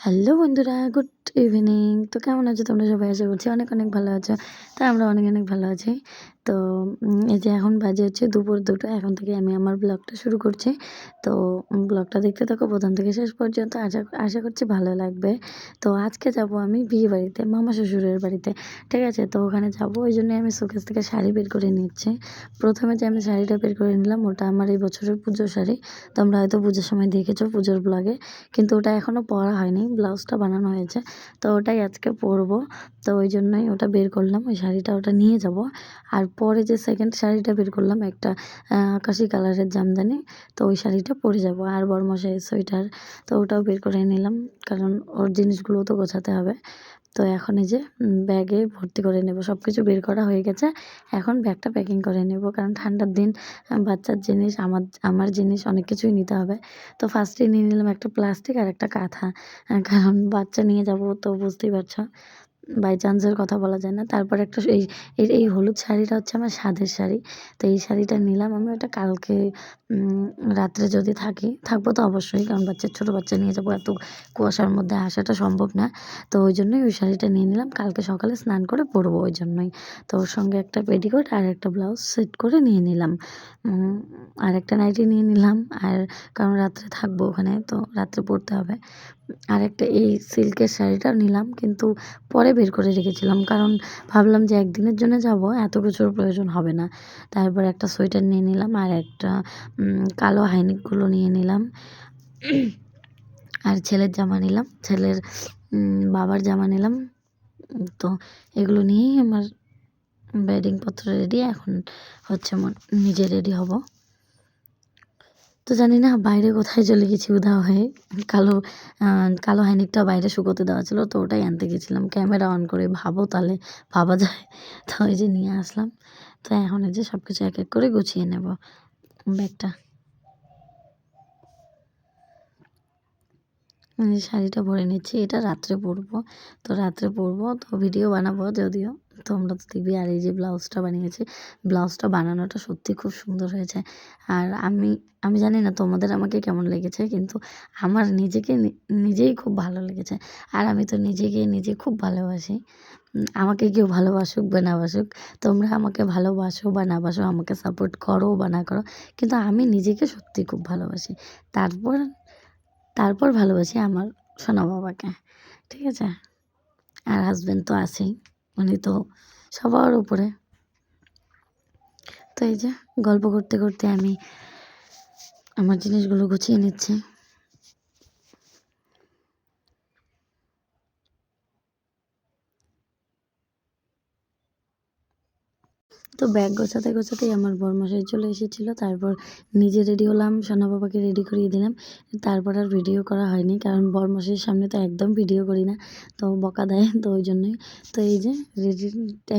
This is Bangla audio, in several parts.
হ্যালো বন্ধুরা, গুড ইভিনিং। তো কেমন আছো তোমরা সবাই? আশা করছি অনেক অনেক ভালো আছো। তো আমরা অনেক অনেক ভালো আছি। তো এই যে এখন বাজে হচ্ছে দুপুর ২টো। এখন থেকে আমি আমার ব্লগটা শুরু করছি। তো ব্লগটা দেখতে থাকো প্রথম থেকে শেষ পর্যন্ত। আশা আশা করছি ভালো লাগবে। তো আজকে যাব আমি বিয়েবাড়িতে, মামা শ্বশুরের বাড়িতে। ঠিক আছে? তো ওখানে যাব, ওই জন্যই আমি শোকেস থেকে শাড়ি বের করে নিচ্ছি। প্রথমে যে আমি শাড়িটা বের করে নিলাম, ওটা আমার এই বছরের পুজোর শাড়ি। তোমরা হয়তো পুজোর সময় দেখেছো পুজোর ব্লগে, কিন্তু ওটা এখনও পরা হয়নি, ব্লাউজটা বানানো হয়েছে। তো ওটাই আজকে পরবো। তো ওই জন্যই ওটা বের করলাম, ওই শাড়িটা ওটা নিয়ে যাব। আর পরে যে সেকেন্ড শাড়িটা বের করলাম, একটা আকাশি কালারের জামদানি, তো ওই শাড়িটা পরে যাব। আর বরমশাইয়ের সোয়েটার, তো ওটাও বের করে নিলাম, কারণ ওর জিনিসগুলো তো গোছাতে হবে। তো এখন এই যে ব্যাগে ভর্তি করে নেব, সব কিছু বের করা হয়ে গেছে। এখন ব্যাগটা প্যাকিং করে নেব, কারণ ঠান্ডার দিন, বাচ্চার জিনিস, আমার জিনিস অনেক কিছুই নিতে হবে। তো ফার্স্টেই নিয়ে নিলাম একটা প্লাস্টিক আর একটা কাঁথা, কারণ বাচ্চা নিয়ে যাব তো বুঝতেই পারছো, বাই চান্সের কথা বলা যায় না। তারপর একটা এই হলুদ শাড়িটা হচ্ছে আমার স্বাদের শাড়ি। তো এই শাড়িটা নিলাম আমি, ওটা কালকে রাত্রে যদি থাকবো তো অবশ্যই, কারণ ছোটো বাচ্চা নিয়ে যাবো, এত কুয়াশার মধ্যে আসাটা সম্ভব না। তো ওই জন্যই ওই শাড়িটা নিয়ে নিলাম, কালকে সকালে স্নান করে পরবো ওই জন্যই। তো ওর সঙ্গে একটা পেটিকোট আর একটা ব্লাউজ সেট করে নিয়ে নিলাম, আর একটা নাইটি নিয়ে নিলাম। আর কারণ রাত্রে থাকবো ওখানে, তো রাত্রে পরতে হবে। আর একটা এই সিল্কের শাড়িটা নিলাম, কিন্তু পরে বের করে রেখেছিলাম, কারণ ভাবলাম যে একদিনের জন্য যাব, এত কিছুর প্রয়োজন হবে না। তারপর একটা সোয়েটার নিয়ে নিলাম, আর একটা কালো হাইনেকগুলো নিয়ে নিলাম। আর ছেলের জামা নিলাম, ছেলের বাবার জামা নিলাম। তো এগুলো নিয়েই আমার বেডিংপত্র রেডি। এখন হচ্ছে নিজে রেডি হব। তো জানি না বাইরে কোথায় চলে গেছি উধাও হয়ে। কালো কালো হাইনেকটা বাইরে শুকোতে দেওয়া ছিল, তো ওটাই আনতে গেছিলাম ক্যামেরা অন করে। তাহলে ভাবা যায়। তো ওই যে নিয়ে আসলাম। তো এখন এই যে সব কিছু এক এক করে গুছিয়ে নেব ব্যাগটা। শাড়িটা পরে নিচ্ছি, এটা রাত্রে পরবো। তো রাত্রে পরবো, তো ভিডিও বানাবো যদিও, তোমরা তো দেখবে। আর এই যে ব্লাউজটা বানিয়েছি, ব্লাউজটা বানানোটা সত্যি খুব সুন্দর হয়েছে। আর আমি জানি না তোমাদের আমাকে কেমন লেগেছে, কিন্তু আমার নিজেই খুব ভালো লেগেছে। আর আমি তো নিজে খুব ভালোবাসি। আমাকে কেউ ভালোবাসুক বা না বাসুক, তোমরা আমাকে ভালোবাসো বা না বাসো, আমাকে সাপোর্ট করো বা না করো, কিন্তু আমি নিজেকে সত্যি খুব ভালোবাসি। তারপর তারপর ভালোবাসি আমার সোনা বাবাকে। ঠিক আছে? আর হাসব্যান্ড তো আছেই, উনি তো সবার উপরে। তো এই যে গল্প করতে করতে আমি আমার জিনিসগুলো গুছিয়ে নিচ্ছি। তো ব্যাগ গোছাতে গোছাতেই আমার বরমশাই চলে এসেছিলো। তারপর নিজে রেডি হলাম, সোনা বাবাকে রেডি করিয়ে দিলাম। তারপর আর ভিডিও করা হয়নি, কারণ বরমশাইয়ের সামনে তো একদম ভিডিও করি না, তো বকা দেয়, তো ওই জন্যই। তো এই যে রেডি,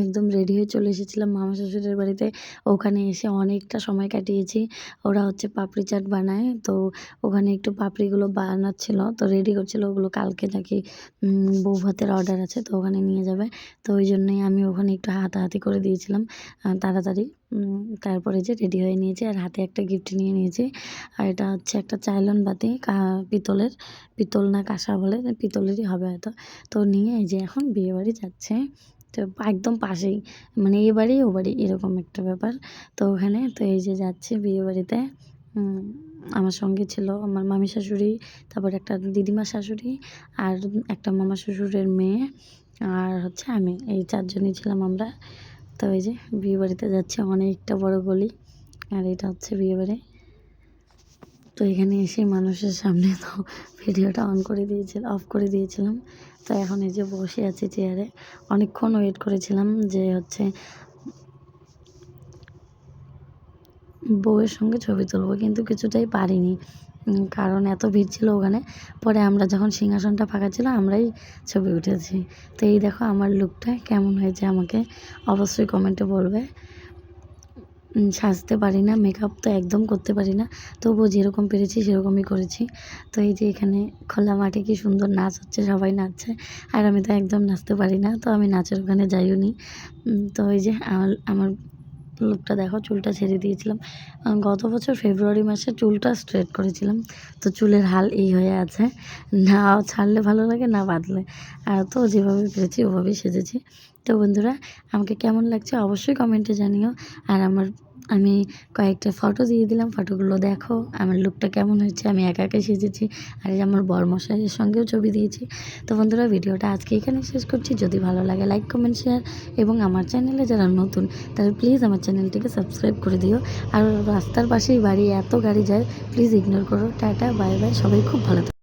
একদম রেডি হয়ে চলে এসেছিলাম মামা শ্বশুরের বাড়িতে। ওখানে এসে অনেকটা সময় কাটিয়েছি। ওরা হচ্ছে পাপড়ি চাট বানায়, তো ওখানে একটু পাপড়িগুলো বানাচ্ছিল, তো রেডি করছিল। ওগুলো কালকে নাকি বউ ভাতের অর্ডার আছে, তো ওখানে নিয়ে যাবে। তো ওই জন্যই আমি ওখানে একটু হাতাহাতি করে দিয়েছিলাম তাড়াতাড়ি। তারপরে যে রেডি হয়ে নিয়েছি, আর হাতে একটা গিফট নিয়ে নিয়েছি। আর এটা হচ্ছে একটা চাইলন বাতি, পিতলের, পিতল না কাঁসা বলে, পিতলেরই হবে হয়তো। তো নিয়ে এই যে এখন বিয়েবাড়ি যাচ্ছে। তো একদম পাশেই, মানে এ বাড়ি ও বাড়ি এরকম একটা ব্যাপার। তো ওখানে তো এই যে যাচ্ছি বিয়েবাড়িতে। আমার সঙ্গে ছিল আমার মামি শাশুড়ি, তারপর একটা দিদিমা শাশুড়ি, আর একটা মামা শ্বশুরের মেয়ে, আর হচ্ছে আমি, এই চারজনই ছিলাম আমরা। তো ওই যে বিয়েবাড়িতে যাচ্ছে, অনেকটা বড় গলি, আর এটা হচ্ছে বিয়েবাড়ি। তো এখানে এসে মানুষের সামনে তো ভিডিওটা অফ করে দিয়েছিলাম। তো এখন এই যে বসে আছি চেয়ারে, অনেকক্ষণ ওয়েট করেছিলাম যে হচ্ছে বউয়ের সঙ্গে ছবি তুলবো, কিন্তু কিছুটাই পারিনি, কারণ এত ভিড় ছিল ওখানে। পরে আমরা যখন সিংহাসনটা ফাঁকা ছিল, আমরাই ছবি উঠেছি। তো এই দেখো আমার লুকটা কেমন হয়েছে, আমাকে অবশ্যই কমেন্টে বলবে। সাজতে পারি না, মেকআপ তো একদম করতে পারি না, তবুও যেরকম পেরেছি সেরকমই করেছি। তো এই যে এখানে খোলা মাঠে কি সুন্দর নাচ হচ্ছে, সবাই নাচছে, আর আমি তো একদম নাচতে পারি না, তো আমি নাচের ওখানে যাইও নি। তো ওই যে আমার লুকটা দেখো, চুলটা ছেড়ে দিয়েছিলাম। গত বছর ফেব্রুয়ারি মাসে চুলটা স্ট্রেট করেছিলাম। তো চুলের হাল এই হয়ে আছে, না ছাড়লে ভালো লাগে না বাঁধলে। তো যেভাবে পেরেছি ওভাবেই সেজেছি। তো বন্ধুরা, আমাকে কেমন লাগছে অবশ্যই কমেন্টে জানিও। আর আমি কয়েকটা ফটো দিয়ে দিলাম, ফটোগুলো দেখো আমার লুকটা কেমন হয়েছে। আমি একা একাই সেজেছি, আর এই যে আমার বরমশাইয়ের সঙ্গেও ছবি দিয়েছি। তো বন্ধুরা, ভিডিওটা আজকে এখানে শেষ করছি। যদি ভালো লাগে লাইক কমেন্ট শেয়ার, এবং আমার চ্যানেলে যারা নতুন তারা প্লিজ আমার চ্যানেলটিকে সাবস্ক্রাইব করে দিও। আর রাস্তার পাশেই বাড়ি, এত গাড়ি যায়, প্লিজ ইগনোর করো। টাটা, বাই বাই, সবাই খুব ভালো থাকো।